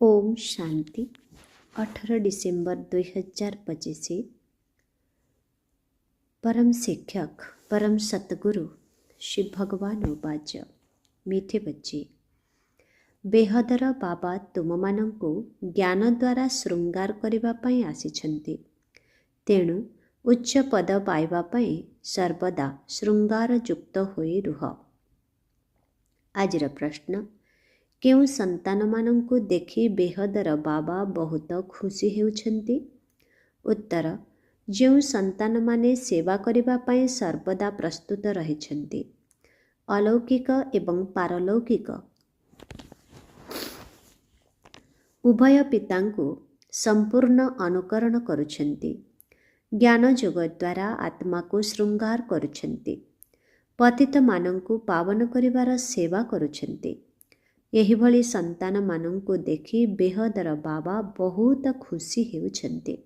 Om Shanti 18 December 2025 परम शिक्षक परम सतगुरु श्री भगवान उवाच मीठे बच्चे बेहदर बाबा तुममानंकु ज्ञान द्वारा श्रृंगार करिबा पई आसिछन्ति। तेणु उच्च पद पाइबा पई सर्वदा श्रृंगार युक्त होई रुह। आजिर प्रश्न, केउं संतानमानंकु देखि बेहदर बाबा बहुत खुशी हेउछन्ति? उत्तर, जेउं संतानमाने सेवा करिबा पई सर्वदा प्रस्तुत रहिछन्ति, अलौकिक एवं पारलौकिक उभय पितांकु संपूर्ण अनुकरण करुछन्ति, ज्ञान जोग द्वारा आत्मा को श्रृंगार करुछन्ति, पतित मानंकु पावन करिबार सेवा करुछन्ति। एहिभଳି संतान मानंकु देखि बेहदर बाबा बहुत खुशी हेउछन्ति।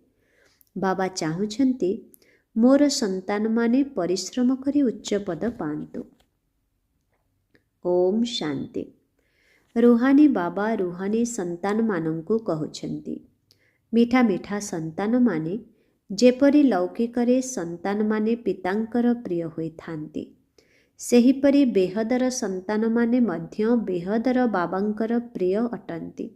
बाबा चाहुछन्ति मोर संतान माने परिश्रम करी उच्च पद पांतु। ओम शांति। रूहानी बाबा रूहानी संतान मानंकु कहुछन्ति, मीठा मीठा संतान माने जेपरि लौकिकरे संतान माने पितांकर प्रिय होइथांती, सेहिपरि बेहदर संतान माने मध्य बेहदर बाबांकर प्रिय अटंती।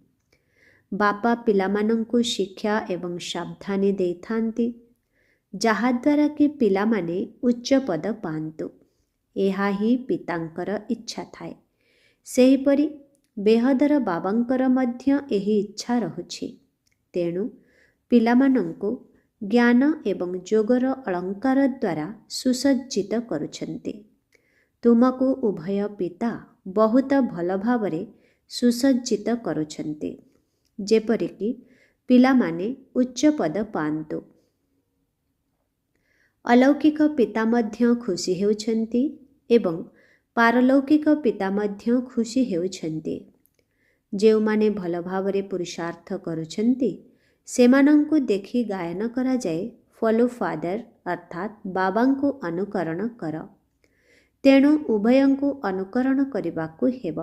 बापा पिलामानंकु शिक्षा एवं सावधानी देइथांती, जहाद्वारा कि पिलामाने उच्च पद पांतु। एहा ही पितांकर इच्छा थाए। सेहिपरि बेहदर बाबांकर मध्य एही इच्छा रहुछि। तेणु पिलामानंकु ज्ञान एवं जोगर अलंकार द्वारा सुसज्जित करुछन्ति। तुमको उभय पिता बहुत भल भावरे सुसज्जित करुछन्ति, जेपरिकि पिलामाने उच्च पद पांतु। अलौकिक पिता मध्य खुशी हेउछन्ति एवं पारलौकिक पिता मध्य खुशी हेउछन्ति। जेउमाने भल भावरे पुरुषार्थ करुछन्ति, सेमानंकु देखि गायन करा जाए, फॉलो फादर अर्थात बाबांकु अनुकरण कर। तेणु उभयंकु अनुकरण करिबाकु हेब।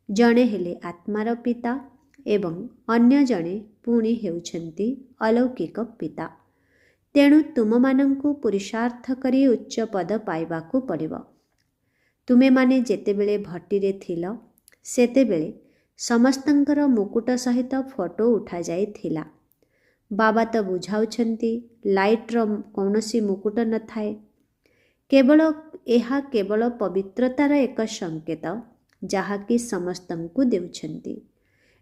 जणे हेले आत्मार पिता एवं अन्य जणे पुणी हेउछन्ति अलौकिक पिता। तेणु तुममानंकु पुरुषार्थ करी उच्च पद पाइबाकु पड़िब। तुमे माने जेतेबेले भट्टीरे थिल, सेतेबेले समस्तंकर मुकुट सहित फोटो उठा जाइथिला। बाबा तो बुझाउछन्ति लाइट्र कौनसी मुकुट न थाए। केवल पवित्रतार एक संकेत, जहाँकि समस्तंकु देउछन्ति।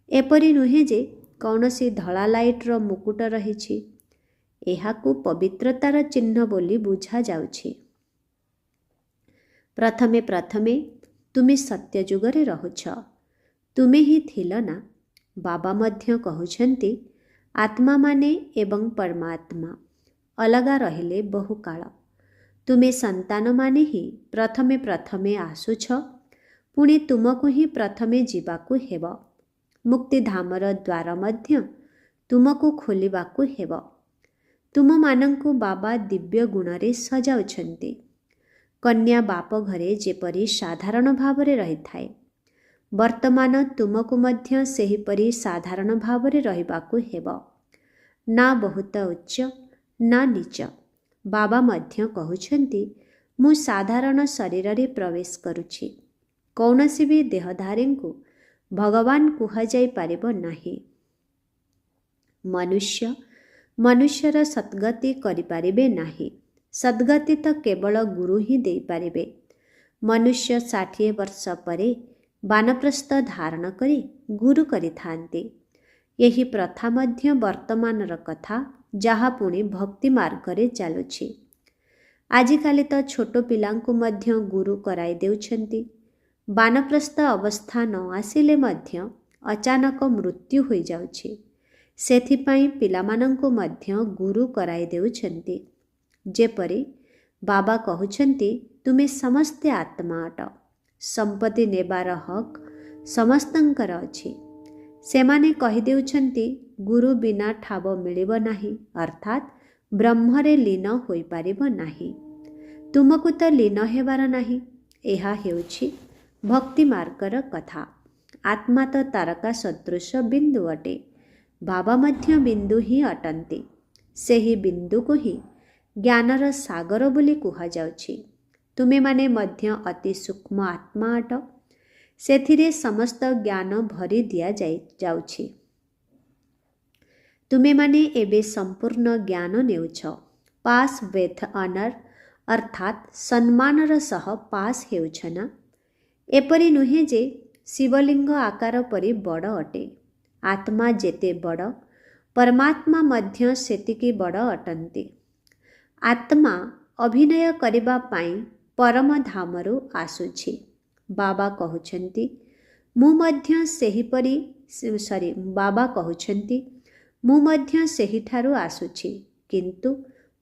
एपरि नुहे जे कौनसी धला लाइट्र मुकुट रहिछि, एहाकु पवित्रतार चिन्ह बोली बुझा जाउछि। प्रथमे प्रथमे तुमे सत्य जुगरे रहुछ, तुमे ही थिल ना। बाबा मध्य कहुछन्ति आत्मा माने एवं परमात्मा अलगा रहिले बहु काल। तुमे संतान माने ही प्रथमे प्रथमे आसुछ, पुणी तुमको ही प्रथमे जीवाकु हेब। मुक्तिधामर द्वार मध्य तुमको खोलिबाकु हेब। तुम मानंकु बाबा दिव्य गुणरे सजाउछन्ति। कन्या बाप घरे जेपरि साधारण भावरे रही थाए, वर्तमान तुमको मध्य सेहिपरि साधारण भावरे रहिबाकु हेब। ना बहुत उच्च ना नीच। बाबा मध्य कहुछन्ति मु साधारण शरीर रे प्रवेश करुछि। कौनसी भी देहधारी को भगवान कुहा जाई पारिबो नाही। मनुष्यर सद्गति करि पारिबे नाही। सद्गति तो केवल गुरु ही दे पारिबे। मनुष्य 60 वर्ष परे वानप्रस्थ धारण करी गुरु करिथान्ति। यही प्रथा मध्य वर्तमानर कथा, जहा पुणी भक्ति मार्गरे चालुछि। आजिकाली तो छोटो पिलांकु मध्य गुरु कराई देउछन्ति। वानप्रस्थ अवस्था न आसिले मध्य अचानक मृत्यु होई जाउछि। सेथिपाई पिलामानंकु मध्य गुरु कराई देउछन्ति। जेपरि बाबा कहुछन्ति तुमे समस्ते आत्मा अट, संपत्ति नेबार हक समस्तंकर अछि। सेमाने कहि देउछन्ति गुरु बिना ठाब मिलिब नाही, अर्थात ब्रह्मरे लीन होई पारिब नाही। तुमको तो लीन हेबार नाही। एहा हेउछि भक्ति मार्गर कथा। आत्मा तो तारका सदृश बिंदु अटे। बाबा मध्य बिंदु ही अटंती। सेही बिंदु को ही ज्ञानर सागर बोली कुहा जाउछि। तुमे माने मध्य अति सूक्ष्म आत्मा अट। सेथिरे समस्त ज्ञान भरी दिया जाउछि। तुमे माने एबे संपूर्ण ज्ञान नेउछ। पास विथ ऑनर अर्थात सम्मानर सह पास हेउछ ना। एपरि नुहे जे शिवलिंग आकार परि बड़ अटे। आत्मा जेते बड़ परमात्मा मध्य सेतिकी बड़ अटंती। आत्मा अभिनय करिबा पाई परम धामरु आसुछि। बाबा कहउछंती मु मध्य सेहिठारु आसुछि, किंतु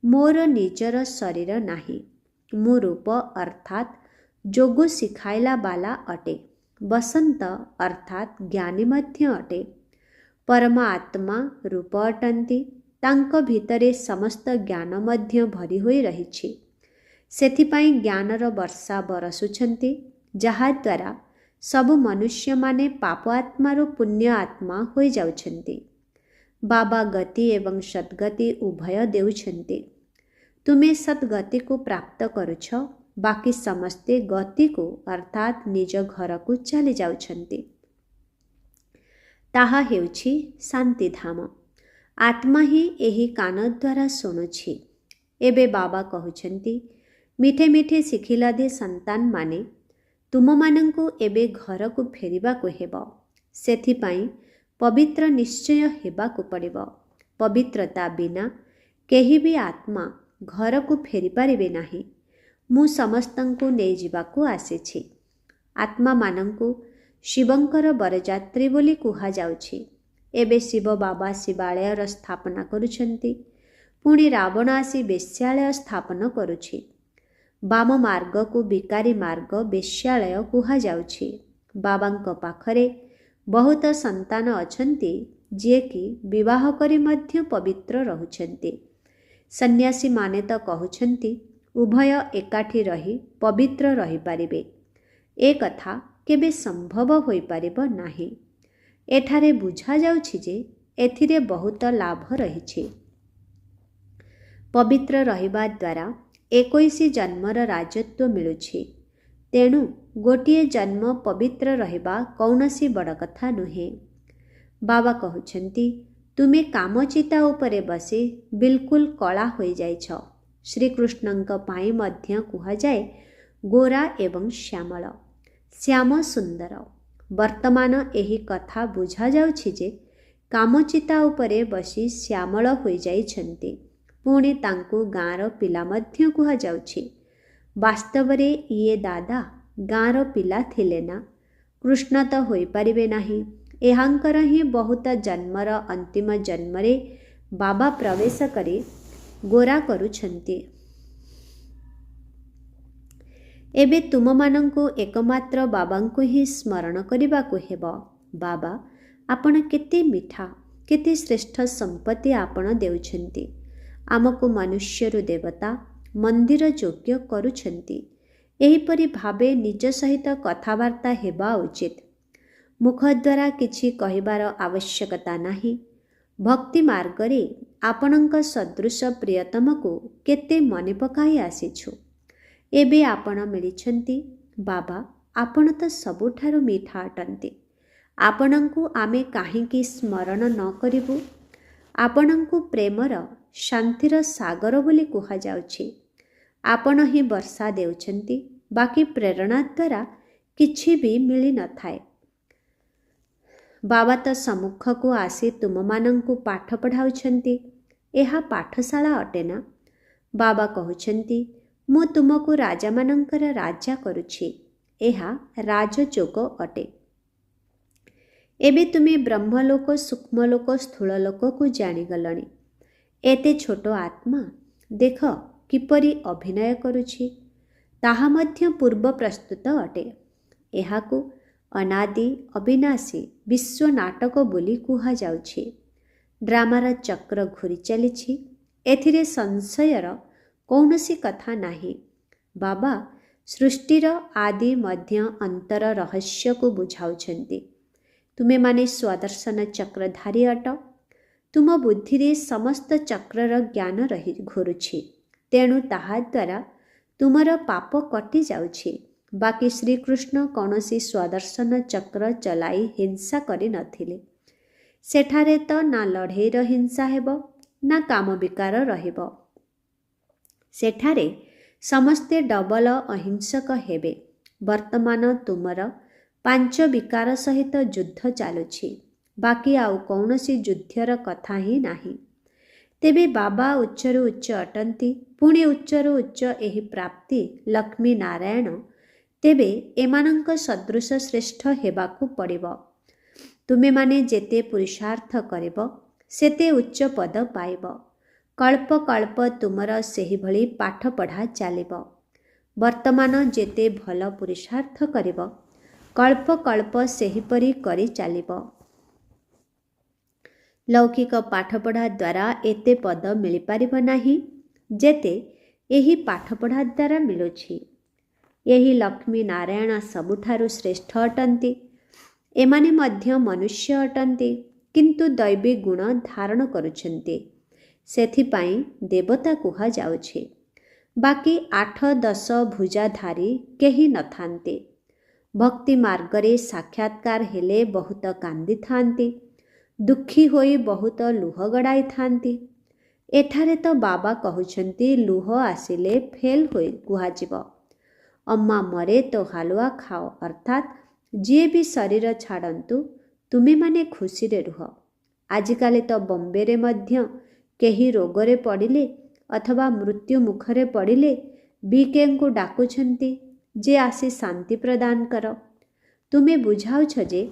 मोर निजर शरीर नाही। मु रूप अर्थात जोगु सिखाइला बाला अटे। बसंत अर्थात ज्ञानी मध्य अटे। परमात्मा रूप अटंती। तांक भितरे समस्त ज्ञान मध्य भरी होई रहिछि। सेथिपाई ज्ञानर वर्षा बरसुछंती, जहा द्वारा सबु मनुष्य माने पाप आत्मारु पुण्य आत्मा होई जाउछंती। बाबा गति एवं सद्गति उभय देउछंती। तुमे सद्गति को प्राप्त करुछ, बाकी समस्ते गति को अर्थात निज घर को चली जाउछंती। ताहा हेउछि शांतिधाम। आत्मा ही एही कान द्वारा सुनुछि। एबे बाबा कहउछंती मिठे मिठे शिखिला दे संतान माने तुम मानंकु एबे घर को फेरिबा को हेबो। सेथिपाई पवित्र निश्चय हेबा को पड़िबो। पवित्रता बिना केही भी आत्मा घर को फेरी पारिबे नाही। मु समस्तंकु नै जिबाकु आसेछि। आत्मा मानंकु शिवंकर बरजात्री बोली कुहा जाउछि। एबे शिव बाबा शिवालयर स्थापना करुछंती। पुणी रावण आसी बेश्यालय स्थापन करुछि। बाम मार्ग को बिकारी मार्ग बेश्यालय कुहा जाउछि। बाबांक पाखरे बहुत संतान अछंती, जे कि विवाह करी मध्य पवित्र रहुछंती। सन्यासी माने तो कहउछंती उभय एकाठी रही पवित्र रही पारिबे। ए कथा केबे संभव होई पारिबो नाही। एठारे बुझा जाउछि जे एथिरे बहुत लाभ रहिछि। पवित्र रहिबा द्वारा 21 जन्मर राजत्व मिलुछि। तेणु गोटिए जन्म पवित्र रहिबा कौनसी बड़ कथा नुहे। बाबा कहउछंती तुमे कामचिता उपरे बसी बिल्कुल कला होई जाइछ। श्रीकृष्णंक पाई मध्य कुहा जाए गोरा एवं श्यामल। श्याम सुंदर। वर्तमान एही कथा बुझा जाउछि जे कामचिता उपरे बसी श्यामल होई जाइछंती। पुणी तांकु गाँर पिला मध्य कुहा जाउछि। वास्तवरे ये दादा गाँर पिला थिले ना। कृष्ण तो होई पारिबे नाही। एहांकर ही बहुत जन्मर अंतिम जन्मरे बाबा प्रवेश करी गोरा करुछंती। एबे तुम मानंकु एकमात्र बाबांकु ही स्मरण करिबाकु हेबो। बाबा आपण केते मिठा, केते श्रेष्ठ संपत्ति आपण देउछंती। आमको मनुष्यरु देवता मंदिर योग्य करुछंती। एहीपरि भावे निज सहित कथावार्ता हेबा उचित। मुख द्वारा किछि कहिबार आवश्यकता नाही। भक्ति मार्गरे आपणଙ୍କ सदृश प्रियतम को केते मने पकाई आसीछु। एबे आपण मिलिछंती। बाबा आपण तो सबुठारु मीठा अटंती। आपणଙ୍କୁ आमे काहींकी स्मरण न करिबु। आपणଙ୍କୁ प्रेमर शांतिर सागर बोली कुहा जाउछि। आपण ही वर्षा देउछंती। बाकी प्रेरणा द्वारा किछि भी मिली न थाए। बाबा तो सम्मुख को आसी तुम मानंकु पाठ पढ़ाउछंती। एहा पाठशाला अटे ना। बाबा कहउछंती मु तुमको राजा मानंकर राजा करुछि। एहा राजयोग अटे। एबे तुमे ब्रह्मलोक, सूक्ष्मलोक, स्थूललोक को जानिगलणी। एते छोट आत्मा देख किपरि अभिनय करुछि। ताहा मध्य पूर्व प्रस्तुत अटे। एहाकु अनादि अविनाशी विश्व नाटक बोली कुहा जाउछि। ड्रामार चक्र घूरी चलिछि। एथिरे संशयर कौनसी कथा नाही। बाबा सृष्टिर आदि मध्य अंतर रहस्य को बुझाउछंती। ତୁମେମାନେ ସ୍ୱଦର୍ଶନ ଚକ୍ରଧାରୀ ଅଟ। ତୁମ ବୁଦ୍ଧିରେ ସମସ୍ତ ଚକ୍ରର ଜ୍ଞାନ ଘୁରୁଛି, ତେଣୁ ତାହାଦ୍ୱାରା ତୁମର ପାପ କଟି ଯାଉଛି। ବାକି ଶ୍ରୀକୃଷ୍ଣ କୌଣସି ସ୍ୱଦର୍ଶନ ଚକ୍ର ଚଲାଇ ହିଂସା କରିନଥିଲେ। ସେଠାରେ ତ ନା ଲଢ଼େଇର ହିଂସା ହେବ, ନା କାମ ବିକାର ରହିବ। ସେଠାରେ ସମସ୍ତେ ଡବଲ ଅହିଂସକ ହେବେ। ବର୍ତ୍ତମାନ ତୁମର 5 ବିକାର ସହିତ ଯୁଦ୍ଧ ଚାଲୁଛି। ବାକି ଆଉ କୌଣସି ଯୁଦ୍ଧର କଥା ହିଁ ନାହିଁ। ତେବେ ବାବା ଉଚ୍ଚରୁ ଉଚ୍ଚ ଅଟନ୍ତି, ପୁଣି ଉଚ୍ଚରୁ ଉଚ୍ଚ ଏହି ପ୍ରାପ୍ତି ଲକ୍ଷ୍ମୀ ନାରାୟଣ। ତେବେ ଏମାନଙ୍କ ସଦୃଶ ଶ୍ରେଷ୍ଠ ହେବାକୁ ପଡ଼ିବ। ତୁମେମାନେ ଯେତେ ପୁରୁଷାର୍ଥ କରିବ, ସେତେ ଉଚ୍ଚ ପଦ ପାଇବ। କଳ୍ପ କଳ୍ପ ତୁମର ସେହିଭଳି ପାଠପଢ଼ା ଚାଲିବ। ବର୍ତ୍ତମାନ ଯେତେ ଭଲ ପୁରୁଷାର୍ଥ କରିବ, କଳ୍ପ କଳ୍ପ ସେହିପରି କରି ଚାଲିବ। ଲୌକିକ ପାଠପଢ଼ା ଦ୍ୱାରା ଏତେ ପଦ ମିଳିପାରିବ ନାହିଁ ଯେତେ ଏହି ପାଠପଢ଼ା ଦ୍ୱାରା ମିଳୁଛି। ଏହି ଲକ୍ଷ୍ମୀ ନାରାୟଣ ସବୁଠାରୁ ଶ୍ରେଷ୍ଠ ଅଟନ୍ତି। ଏମାନେ ମଧ୍ୟ ମନୁଷ୍ୟ ଅଟନ୍ତି, କିନ୍ତୁ ଦୈବୀ ଗୁଣ ଧାରଣ କରୁଛନ୍ତି। ସେଥିପାଇଁ ଦେବତା କୁହାଯାଉଛି। ବାକି 8-10 ଭୁଜାଧାରୀ କେହି ନଥାନ୍ତି। ଭକ୍ତି ମାର୍ଗରେ ସାକ୍ଷାତକାର ହେଲେ ବହୁତ କାନ୍ଦିଥାନ୍ତି, ଦୁଃଖୀ ହୋଇ ବହୁତ ଲୁହ ଗଡ଼ାଇଥାନ୍ତି। ଏଠାରେ ତ ବାବା କହୁଛନ୍ତି ଲୁହ ଆସିଲେ ଫେଲ୍ ହୋଇ କୁହାଯିବ। ଅମ୍ମା ମରେ ତ ହାଲୁଆ ଖାଅ, ଅର୍ଥାତ୍ ଯିଏ ବି ଶରୀର ଛାଡ଼ନ୍ତୁ, ତୁମେମାନେ ଖୁସିରେ ରୁହ। ଆଜିକାଲି ତ ବମ୍ବେରେ ମଧ୍ୟ କେହି ରୋଗରେ ପଡ଼ିଲେ ଅଥବା ମୃତ୍ୟୁ ମୁଖରେ ପଡ଼ିଲେ ବିକେଙ୍କୁ ଡାକୁଛନ୍ତି ଯେ ଆସି ଶାନ୍ତି ପ୍ରଦାନ କର। ତୁମେ ବୁଝାଉଛ ଯେ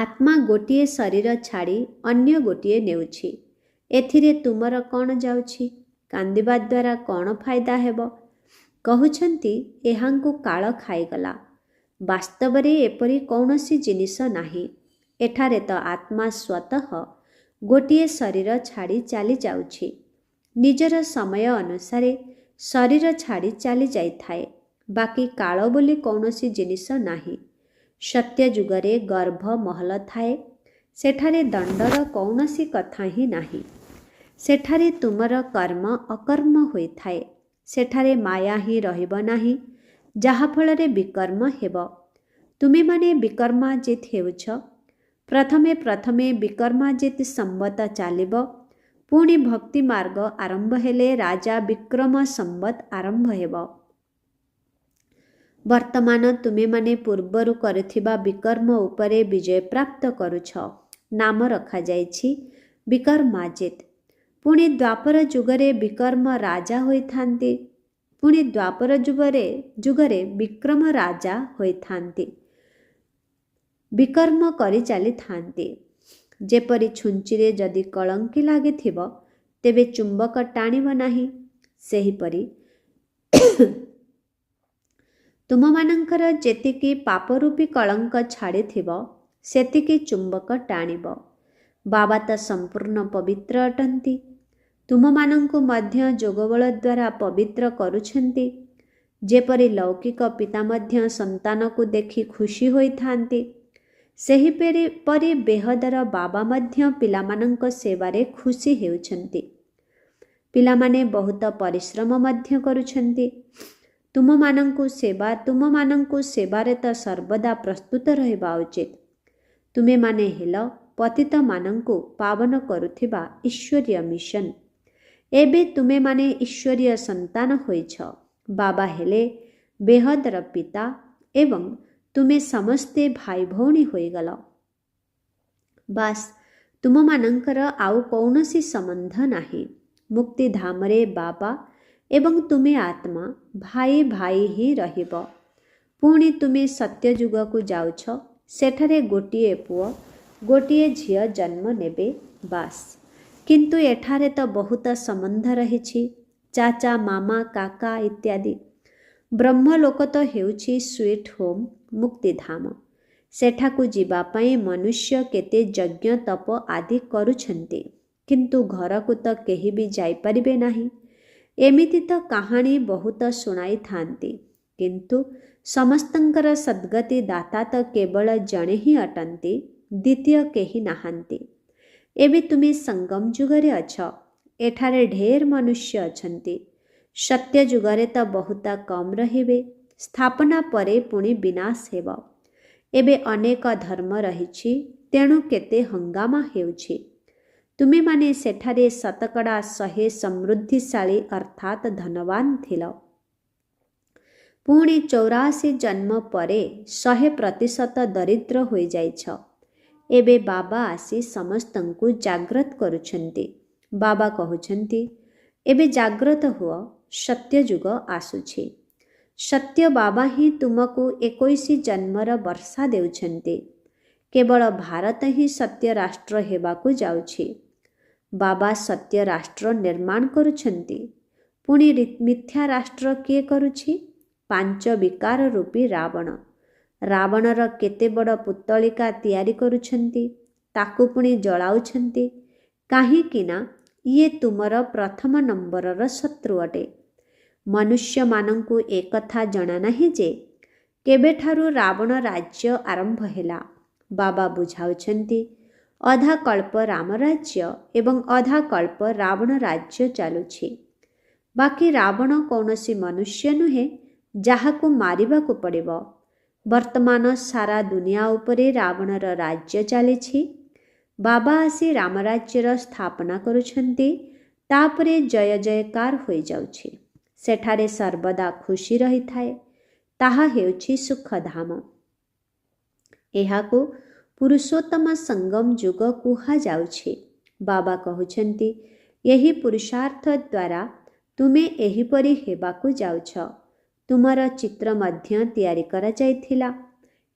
ଆତ୍ମା ଗୋଟିଏ ଶରୀର ଛାଡ଼ି ଅନ୍ୟ ଗୋଟିଏ ନେଉଛି। ଏଥିରେ ତୁମର କ'ଣ ଯାଉଛି? କାନ୍ଦିବା ଦ୍ୱାରା କ'ଣ ଫାଇଦା ହେବ? କହୁଛନ୍ତି ଏହାଙ୍କୁ କାଳ ଖାଇଗଲା। ବାସ୍ତବରେ ଏପରି କୌଣସି ଜିନିଷ ନାହିଁ। ଏଠାରେ ତ ଆତ୍ମା ସ୍ୱତଃ ଗୋଟିଏ ଶରୀର ଛାଡ଼ି ଚାଲି ଯାଉଛି। ନିଜର ସମୟ ଅନୁସାରେ ଶରୀର ଛାଡ଼ି ଚାଲି ଯାଇଥାଏ। ବାକି କାଳ ବୋଲି କୌଣସି ଜିନିଷ ନାହିଁ। ସତ୍ୟ ଯୁଗରେ ଗର୍ଭ ମହଲ ଥାଏ। ସେଠାରେ ଦଣ୍ଡର କୌଣସି କଥା ହିଁ ନାହିଁ। ସେଠାରେ ତୁମର କର୍ମ ଅକର୍ମ ହୋଇଥାଏ। ସେଠାରେ ମାୟା ହିଁ ରହିବ ନାହିଁ, ଯାହାଫଳରେ ବିକର୍ମ ହେବ। ତୁମେମାନେ ବିକର୍ମାଜିତ ହେଉଛ। ପ୍ରଥମେ ବିକର୍ମାଜିତ ସମ୍ବତ ଚାଲିବ। ପୁଣି ଭକ୍ତି ମାର୍ଗ ଆରମ୍ଭ ହେଲେ ରାଜା ବିକ୍ରମ ସମ୍ବତ ଆରମ୍ଭ ହେବ। ବର୍ତ୍ତମାନ ତୁମେମାନେ ପୂର୍ବରୁ କରୁଥିବା ବିକର୍ମ ଉପରେ ବିଜୟ ପ୍ରାପ୍ତ କରୁଛ। ନାମ ରଖାଯାଇଛି ବିକର୍ମାଜିତ। ପୁଣି ଦ୍ୱାପର ଯୁଗରେ ବିକର୍ମ ରାଜା ହୋଇଥାନ୍ତି। ପୁଣି ଦ୍ୱାପର ଯୁଗରେ ବିକ୍ରମ ରାଜା ହୋଇଥାନ୍ତି। ବିକର୍ମ କରି ଚାଲିଥାନ୍ତି। ଯେପରି ଛୁଞ୍ଚିରେ ଯଦି କଳଙ୍କି ଲାଗିଥିବ, ତେବେ ଚୁମ୍ବକ ଟାଣିବ ନାହିଁ, ସେହିପରି ତୁମମାନଙ୍କର ଯେତିକି ପାପରୂପୀ କଳଙ୍କ ଛାଡ଼ିଥିବ, ସେତିକି ଚୁମ୍ବକ ଟାଣିବ। ବାବା ତ ସମ୍ପୂର୍ଣ୍ଣ ପବିତ୍ର ଅଟନ୍ତି। ତୁମମାନଙ୍କୁ ମଧ୍ୟ ଯୋଗବଳ ଦ୍ୱାରା ପବିତ୍ର କରୁଛନ୍ତି। ଯେପରି ଲୌକିକ ପିତା ମଧ୍ୟ ସନ୍ତାନକୁ ଦେଖି ଖୁସି ହୋଇଥାନ୍ତି, ସେହିପରି ବେହଦର ବାବା ମଧ୍ୟ ପିଲାମାନଙ୍କ ସେବାରେ ଖୁସି ହେଉଛନ୍ତି। ପିଲାମାନେ ବହୁତ ପରିଶ୍ରମ ମଧ୍ୟ କରୁଛନ୍ତି। ତୁମମାନଙ୍କୁ ସେବାରେ ତ ସର୍ବଦା ପ୍ରସ୍ତୁତ ରହିବା ଉଚିତ। ତୁମେମାନେ ହେଲ ପତିତମାନଙ୍କୁ ପାବନ କରୁଥିବା ଈଶ୍ୱରୀୟ ମିଶନ। ଏବେ ତୁମେମାନେ ଈଶ୍ୱରୀୟ ସନ୍ତାନ ହୋଇଛ। ବାବା ହେଲେ ବେହଦର ପିତା ଏବଂ ତୁମେ ସମସ୍ତେ ଭାଇ ଭଉଣୀ ହୋଇଗଲ। ବାସ୍, ତୁମମାନଙ୍କର ଆଉ କୌଣସି ସମ୍ବନ୍ଧ ନାହିଁ। ମୁକ୍ତିଧାମରେ ବାବା ଏବଂ ତୁମେ ଆତ୍ମା ଭାଇ ଭାଇ ହିଁ ରହିବ। ପୁଣି ତୁମେ ସତ୍ୟଯୁଗକୁ ଯାଉଛ। ସେଠାରେ ଗୋଟିଏ ପୁଅ ଗୋଟିଏ ଝିଅ ଜନ୍ମ ନେବେ। ବାସ୍, କିନ୍ତୁ ଏଠାରେ ତ ବହୁତ ସମ୍ବନ୍ଧ ରହିଛି, ଚାଚା, ମାମା, କାକା ଇତ୍ୟାଦି। ବ୍ରହ୍ମଲୋକ ତ ହେଉଛି ସୁଇଟ୍ ହୋମ୍, ମୁକ୍ତିଧାମ। ସେଠାକୁ ଯିବା ପାଇଁ ମନୁଷ୍ୟ କେତେ ଯଜ୍ଞ ତପ ଆଦି କରୁଛନ୍ତି, କିନ୍ତୁ ଘରକୁ ତ କେହି ବି ଯାଇପାରିବେ ନାହିଁ। ଏମିତି ତ କାହାଣୀ ବହୁତ ଶୁଣାଇଥାନ୍ତି, କିନ୍ତୁ ସମସ୍ତଙ୍କର ସଦ୍ଗତି ଦାତା ତ କେବଳ ଜଣେ ହିଁ ଅଟନ୍ତି, ଦ୍ୱିତୀୟ କେହି ନାହାନ୍ତି। ଏବେ ତୁମେ ସଙ୍ଗମ ଯୁଗରେ ଅଛ। ଏଠାରେ ଢେର ମନୁଷ୍ୟ ଅଛନ୍ତି। ସତ୍ୟ ଯୁଗରେ ତ ବହୁତ କମ୍ ରହିବେ। ସ୍ଥାପନା ପରେ ପୁଣି ବିନାଶ ହେବ। ଏବେ ଅନେକ ଧର୍ମ ରହିଛି, ତେଣୁ କେତେ ହଙ୍ଗାମା ହେଉଛି। ତୁମେମାନେ ସେଠାରେ ଶତକଡ଼ା 100 ସମୃଦ୍ଧିଶାଳୀ ଅର୍ଥାତ୍ ଧନବାନ ଥିଲ। ପୁଣି 84 ଜନ୍ମ ପରେ 100% ଦରିଦ୍ର ହୋଇଯାଇଛ। ଏବେ ବାବା ଆସି ସମସ୍ତଙ୍କୁ ଜାଗ୍ରତ କରୁଛନ୍ତି। ବାବା କହୁଛନ୍ତି, ଏବେ ଜାଗ୍ରତ ହୁଅ, ସତ୍ୟଯୁଗ ଆସୁଛି। ସତ୍ୟ ବାବା ହିଁ ତୁମକୁ 21 ଜନ୍ମର ବର୍ଷା ଦେଉଛନ୍ତି। କେବଳ ଭାରତ ହିଁ ସତ୍ୟ ରାଷ୍ଟ୍ର ହେବାକୁ ଯାଉଛି। ବାବା ସତ୍ୟ ରାଷ୍ଟ୍ର ନିର୍ମାଣ କରୁଛନ୍ତି। ପୁଣି ମିଥ୍ୟା ରାଷ୍ଟ୍ର କିଏ କରୁଛି? 5 ବିକାର ରୂପୀ ରାବଣ। ରାବଣର କେତେ ବଡ଼ ପୁତଳିକା ତିଆରି କରୁଛନ୍ତି, ତାକୁ ପୁଣି ଜଳାଉଛନ୍ତି। କାହିଁକି ନା ଇଏ ତୁମର ପ୍ରଥମ ନମ୍ବରର ଶତ୍ରୁ ଅଟେ। ମନୁଷ୍ୟମାନଙ୍କୁ ଏକଥା ଜଣା ନାହିଁ ଯେ କେବେଠାରୁ ରାବଣ ରାଜ୍ୟ ଆରମ୍ଭ ହେଲା। ବାବା ବୁଝାଉଛନ୍ତି, ଅଧା କଳ୍ପ ରାମ ରାଜ୍ୟ ଏବଂ ଅଧା କଳ୍ପ ରାବଣ ରାଜ୍ୟ ଚାଲୁଛି। ବାକି ରାବଣ କୌଣସି ମନୁଷ୍ୟ ନୁହେଁ ଯାହାକୁ ମାରିବାକୁ ପଡ଼ିବ। ବର୍ତ୍ତମାନ ସାରା ଦୁନିଆ ଉପରେ ରାବଣର ରାଜ୍ୟ ଚାଲିଛି। ବାବା ଆସି ରାମରାଜ୍ୟର ସ୍ଥାପନା କରୁଛନ୍ତି। ତାପରେ ଜୟ ଜୟକାର ହୋଇଯାଉଛି। ସେଠାରେ ସର୍ବଦା ଖୁସି ରହିଥାଏ। ତାହା ହେଉଛି ସୁଖଧାମ। ଏହାକୁ ପୁରୁଷୋତ୍ତମ ସଙ୍ଗମ ଯୁଗ କୁହାଯାଉଛି। ବାବା କହୁଛନ୍ତି, ଏହି ପୁରୁଷାର୍ଥ ଦ୍ୱାରା ତୁମେ ଏହିପରି ହେବାକୁ ଯାଉଛ। ତୁମର ଚିତ୍ର ମଧ୍ୟ ତିଆରି କରାଯାଇଥିଲା।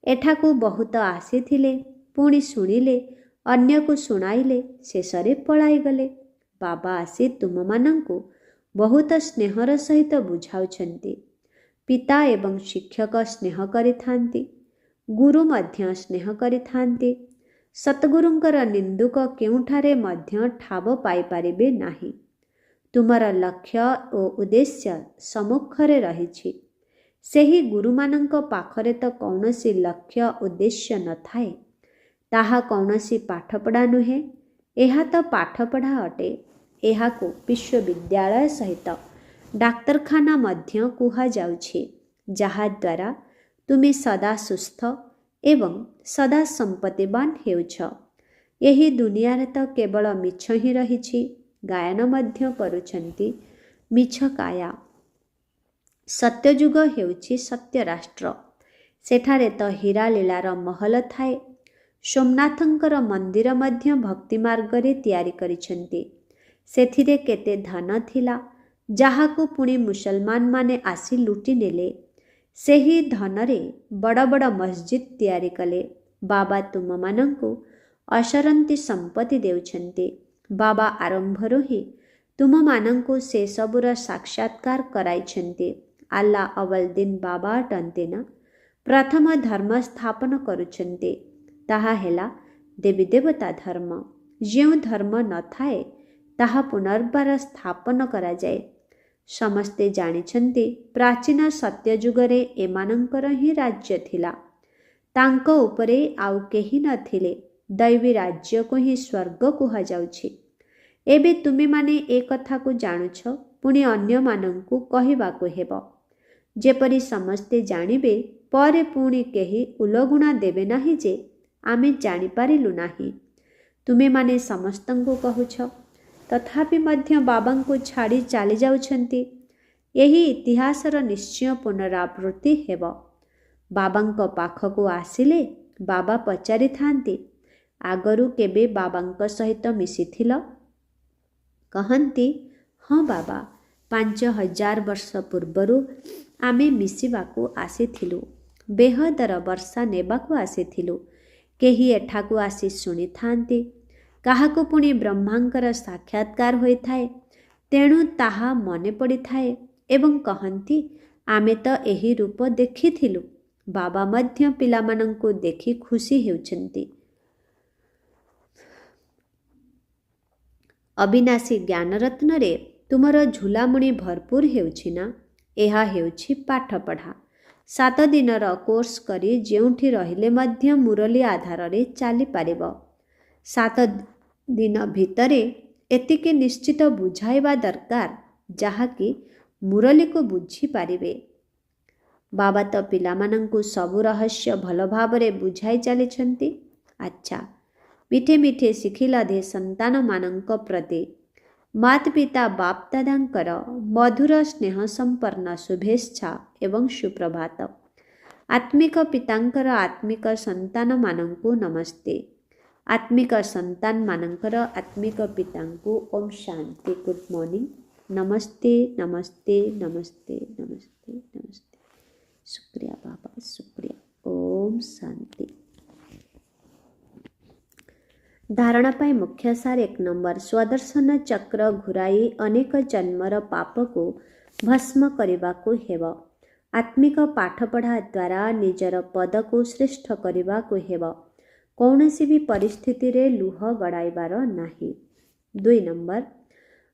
ଏଠାକୁ ବହୁତ ଆସିଥିଲେ, ପୁଣି ଶୁଣିଲେ, ଅନ୍ୟକୁ ଶୁଣାଇଲେ, ଶେଷରେ ପଳାଇଗଲେ। ବାବା ଆସି ତୁମମାନଙ୍କୁ ବହୁତ ସ୍ନେହର ସହିତ ବୁଝାଉଛନ୍ତି। ପିତା ଏବଂ ଶିକ୍ଷକ ସ୍ନେହ କରିଥାନ୍ତି। ଗୁରୁ ମଧ୍ୟ ସ୍ନେହ କରିଥାନ୍ତି। ସତଗୁରୁଙ୍କର ନିନ୍ଦୁକ କେଉଁଠାରେ ମଧ୍ୟ ଠାବ ପାଇପାରିବେ ନାହିଁ। ତୁମର ଲକ୍ଷ୍ୟ ଓ ଉଦ୍ଦେଶ୍ୟ ସମ୍ମୁଖରେ ରହିଛି। ସେହି ଗୁରୁମାନଙ୍କ ପାଖରେ ତ କୌଣସି ଲକ୍ଷ୍ୟ ଉଦ୍ଦେଶ୍ୟ ନଥାଏ। ତାହା କୌଣସି ପାଠପଢ଼ା ନୁହେଁ। ଏହା ତ ପାଠପଢ଼ା ଅଟେ। ଏହାକୁ ବିଶ୍ୱବିଦ୍ୟାଳୟ ସହିତ ଡାକ୍ତରଖାନା ମଧ୍ୟ କୁହାଯାଉଛି, ଯାହାଦ୍ୱାରା ତୁମେ ସଦା ସୁସ୍ଥ ଏବଂ ସଦା ସମ୍ପତ୍ତିବାନ ହେଉଛ। ଏହି ଦୁନିଆରେ ତ କେବଳ ମିଛ ହିଁ ରହିଛି। ଗାୟନ ମଧ୍ୟ କରୁଛନ୍ତି, ମିଛ କାୟା। ସତ୍ୟଯୁଗ ହେଉଛି ସତ୍ୟ ରାଷ୍ଟ୍ର। ସେଠାରେ ତ ହୀରା ଲୀଳାର ମହଲ ଥାଏ। ସୋମନାଥଙ୍କର ମନ୍ଦିର ମଧ୍ୟ ଭକ୍ତି ମାର୍ଗରେ ତିଆରି କରିଛନ୍ତି। ସେଥିରେ କେତେ ଧନ ଥିଲା, ଯାହାକୁ ପୁଣି ମୁସଲମାନମାନେ ଆସି ଲୁଟି ନେଲେ। ସେହି ଧନରେ ବଡ଼ ବଡ଼ ମସଜିଦ୍ ତିଆରି କଲେ। ବାବା ତୁମମାନଙ୍କୁ ଅସରନ୍ତି ସମ୍ପତ୍ତି ଦେଉଛନ୍ତି। ବାବା ଆରମ୍ଭରୁ ହିଁ ତୁମମାନଙ୍କୁ ସେସବୁର ସାକ୍ଷାତକାର କରାଇଛନ୍ତି। ଆଲ୍ଲା ଅବଲଦିନ ବାବା ଅଟନ୍ତି ନା। ପ୍ରଥମ ଧର୍ମ ସ୍ଥାପନ କରୁଛନ୍ତି, ତାହା ହେଲା ଦେବୀ ଦେବତା ଧର୍ମ। ଯେଉଁ ଧର୍ମ ନଥାଏ ତାହା ପୁନର୍ବାର ସ୍ଥାପନ କରାଯାଏ। ସମସ୍ତେ ଜାଣିଛନ୍ତି, ପ୍ରାଚୀନ ସତ୍ୟଯୁଗରେ ଏମାନଙ୍କର ହିଁ ରାଜ୍ୟ ଥିଲା। ତାଙ୍କ ଉପରେ ଆଉ କେହି ନଥିଲେ। ଦୈବୀ ରାଜ୍ୟକୁ ହିଁ ସ୍ୱର୍ଗ କୁହାଯାଉଛି। ଏବେ ତୁମେମାନେ ଏ କଥାକୁ ଜାଣୁଛ, ପୁଣି ଅନ୍ୟମାନଙ୍କୁ କହିବାକୁ ହେବ, ଯେପରି ସମସ୍ତେ ଜାଣିବେ। ପରେ ପୁଣି କେହି ଉଲଗୁଣା ଦେବେ ନାହିଁ ଯେ ଆମେ ଜାଣିପାରିଲୁ ନାହିଁ। ତୁମେମାନେ ସମସ୍ତଙ୍କୁ କହୁଛ, ତଥାପି ମଧ୍ୟ ବାବାଙ୍କୁ ଛାଡ଼ି ଚାଲିଯାଉଛନ୍ତି। ଏହି ଇତିହାସର ନିଶ୍ଚୟ ପୁନରାବୃତ୍ତି ହେବ। ବାବାଙ୍କ ପାଖକୁ ଆସିଲେ ବାବା ପଚାରିଥାନ୍ତି, ଆଗରୁ କେବେ ବାବାଙ୍କ ସହିତ ମିଶିଥିଲ? କହନ୍ତି, ହଁ ବାବା, 5000 ବର୍ଷ ପୂର୍ବରୁ ଆମେ ମିଶିବାକୁ ଆସିଥିଲୁ। ବେହଦର ବର୍ଷା ନେବାକୁ ଆସିଥିଲୁ। କେହି ଏଠାକୁ ଆସି ଶୁଣିଥାନ୍ତି, କାହାକୁ ପୁଣି ବ୍ରହ୍ମାଙ୍କର ସାକ୍ଷାତକାର ହୋଇଥାଏ। ତେଣୁ ତାହା ମନେ ପଡ଼ିଥାଏ ଏବଂ କହନ୍ତି, ଆମେ ତ ଏହି ରୂପ ଦେଖିଥିଲୁ। ବାବା ମଧ୍ୟ ପିଲାମାନଙ୍କୁ ଦେଖି ଖୁସି ହେଉଛନ୍ତି। ଅବିନାଶୀ ଜ୍ଞାନରତ୍ନରେ ତୁମର ଝୁଲାମୁଣି ଭରପୁର ହେଉଛି ନା? ଏହା ହେଉଛି ପାଠପଢ଼ା। 7 ଦିନର କୋର୍ସ କରି ଯେଉଁଠି ରହିଲେ ମଧ୍ୟ ମୁରଲୀ ଆଧାରରେ ଚାଲିପାରିବ। 7 ଦିନ ଭିତରେ ଏତିକି ନିଶ୍ଚିତ ବୁଝାଇବା ଦରକାର ଯାହାକି ମୁରଲୀକୁ ବୁଝିପାରିବେ। ବାବା ତ ପିଲାମାନଙ୍କୁ ସବୁ ରହସ୍ୟ ଭଲ ଭାବରେ ବୁଝାଇ ଚାଲିଛନ୍ତି। ଆଚ୍ଛା, ମିଠେ ମିଠେ ଶିଖିଲାଧେ ସନ୍ତାନମାନଙ୍କ ପ୍ରତି ମାତା ପିତା ବାପ ଦାଦାଙ୍କର ମଧୁର ସ୍ନେହ ସମ୍ପନ୍ନ ଶୁଭେଚ୍ଛା ଏବଂ ସୁପ୍ରଭାତ। ଆତ୍ମିକ ପିତାଙ୍କର ଆତ୍ମିକ ସନ୍ତାନମାନଙ୍କୁ ନମସ୍ତେ। ଆତ୍ମିକ ସନ୍ତାନମାନଙ୍କର ଆତ୍ମିକ ପିତାଙ୍କୁ ଓମ୍ ଶାନ୍ତି। Good morning. ନମସ୍ତେ ନମସ୍ତେ ନମସ୍ତେ ନମସ୍ତେ ନମସ୍ତେ। शुक्रिया बाबा, शुक्रिया। ओम शांति। धारणा पाई मुख्य सार 1 नंबर। स्वदर्शन चक्र घुराई अनेक जन्मर पाप को भस्म करने को हेब। आत्मिक पाठपढ़ा द्वारा निजर पद को श्रेष्ठ करने को हेब। कौनसी भी परिस्थिति रे लुह गड़ाइबार नाही। 2 नंबर।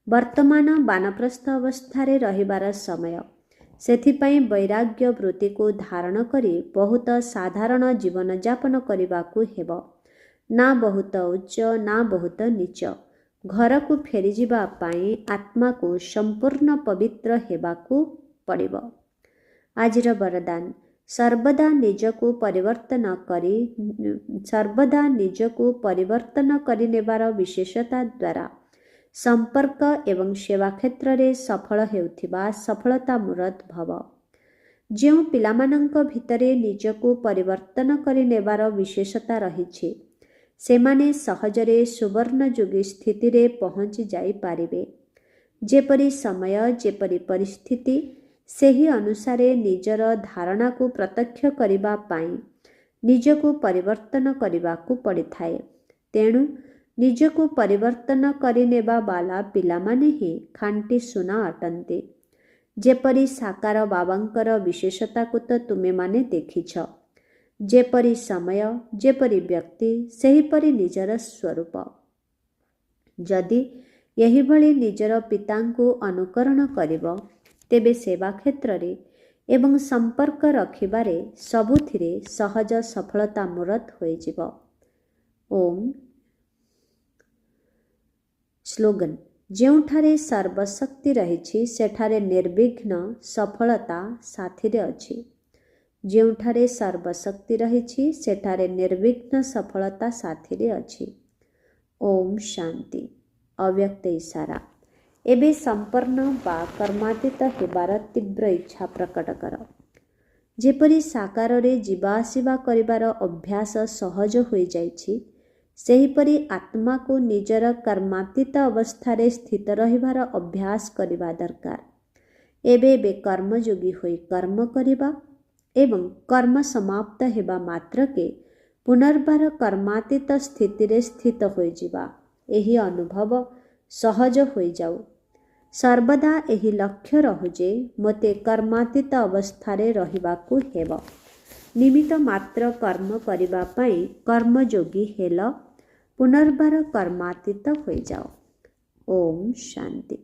वर्तमान वानप्रस्थ अवस्था रे रहिबार समय। सेथिपाई वैराग्य वृत्ति को धारण करी बहुत साधारण जीवन यापन करने को हेब। ना बहुत उच्च ना बहुत नीच। घर को फेरी जिबा पाई आत्मा को संपूर्ण पवित्र हेबाकू पड़िब। आजिर वरदान। सर्वदा निजको परिवर्तन करि नेबार विशेषता द्वारा संपर्क एवं सेवा क्षेत्र रे सफल हेउथिबा सफलता मूर्त भव। ଯେଉଁ ପିଲାମାନଙ୍କ ଭିତରେ ନିଜକୁ ପରିବର୍ତ୍ତନ କରି ନେବାର ବିଶେଷତା ରହିଛି ସେମାନେ ସହଜରେ ସୁବର୍ଣ୍ଣଯୁଗୀ ସ୍ଥିତିରେ ପହଞ୍ଚି ଯାଇପାରିବେ। ଯେପରି ସମୟ ଯେପରି ପରିସ୍ଥିତି ସେହି ଅନୁସାରେ ନିଜର ଧାରଣାକୁ ପ୍ରତ୍ୟକ୍ଷ କରିବା ପାଇଁ ନିଜକୁ ପରିବର୍ତ୍ତନ କରିବାକୁ ପଡ଼ିଥାଏ। ତେଣୁ ନିଜକୁ ପରିବର୍ତ୍ତନ କରିନେବା ବାଲା ପିଲାମାନେ ହିଁ ଖାଣ୍ଟି ସୁନା ଅଟନ୍ତି। ଯେପରି ସାକାର ବାବାଙ୍କର ବିଶେଷତାକୁ ତ ତୁମେମାନେ ଦେଖିଛ। ଯେପରି ସମୟ ଯେପରି ବ୍ୟକ୍ତି ସେହିପରି ନିଜର ସ୍ୱରୂପ। ଯଦି ଏହିଭଳି ନିଜର ପିତାଙ୍କୁ ଅନୁକରଣ କରିବ ତେବେ ସେବା କ୍ଷେତ୍ରରେ ଏବଂ ସମ୍ପର୍କ ରଖିବାରେ ସବୁଥିରେ ସହଜ ସଫଳତା ମୂରତ ହୋଇଯିବ। ଓମ୍। ସ୍ଲୋଗନ। ଯେଉଁଠାରେ ସର୍ବଶକ୍ତି ରହିଛି ସେଠାରେ ନିର୍ବିଘ୍ନ ସଫଳତା ସାଥିରେ ଅଛି। ଯେଉଁଠାରେ ସର୍ବଶକ୍ତି ରହିଛି ସେଠାରେ ନିର୍ବିଘ୍ନ ସଫଳତା ସାଥିରେ ଅଛି। ଓମ୍ ଶାନ୍ତି। ଅବ୍ୟକ୍ତ ଇଶାରା। ଏବେ ସମ୍ପନ୍ନ ବା କର୍ମାତୀତ ହେବାର ତୀବ୍ର ଇଚ୍ଛା ପ୍ରକଟ କର। ଯେପରି ସାକାରରେ ଯିବା ଆସିବା କରିବାର ଅଭ୍ୟାସ ସହଜ ହୋଇଯାଇଛି ସେହିପରି ଆତ୍ମାକୁ ନିଜର କର୍ମାତୀତ ଅବସ୍ଥାରେ ସ୍ଥିତ ରହିବାର ଅଭ୍ୟାସ କରିବା ଦରକାର। ଏବେ ଏବେ କର୍ମଯୋଗୀ ହୋଇ କର୍ମ କରିବା ଏବଂ କର୍ମ ସମାପ୍ତ ହେବା ମାତ୍ରକେ ପୁନର୍ବାର କର୍ମାତୀତ ସ୍ଥିତିରେ ସ୍ଥିତ ହୋଇଯିବା ଏହି ଅନୁଭବ ସହଜ ହୋଇଯାଉ। ସର୍ବଦା ଏହି ଲକ୍ଷ୍ୟ ରହୁ ଯେ ମୋତେ କର୍ମାତୀତ ଅବସ୍ଥାରେ ରହିବାକୁ ହେବ। ନିମିତ୍ତ ମାତ୍ର କର୍ମ କରିବା ପାଇଁ କର୍ମଯୋଗୀ ହେଲ, ପୁନର୍ବାର କର୍ମାତୀତ ହୋଇଯାଅ। ଓମ୍ ଶାନ୍ତି।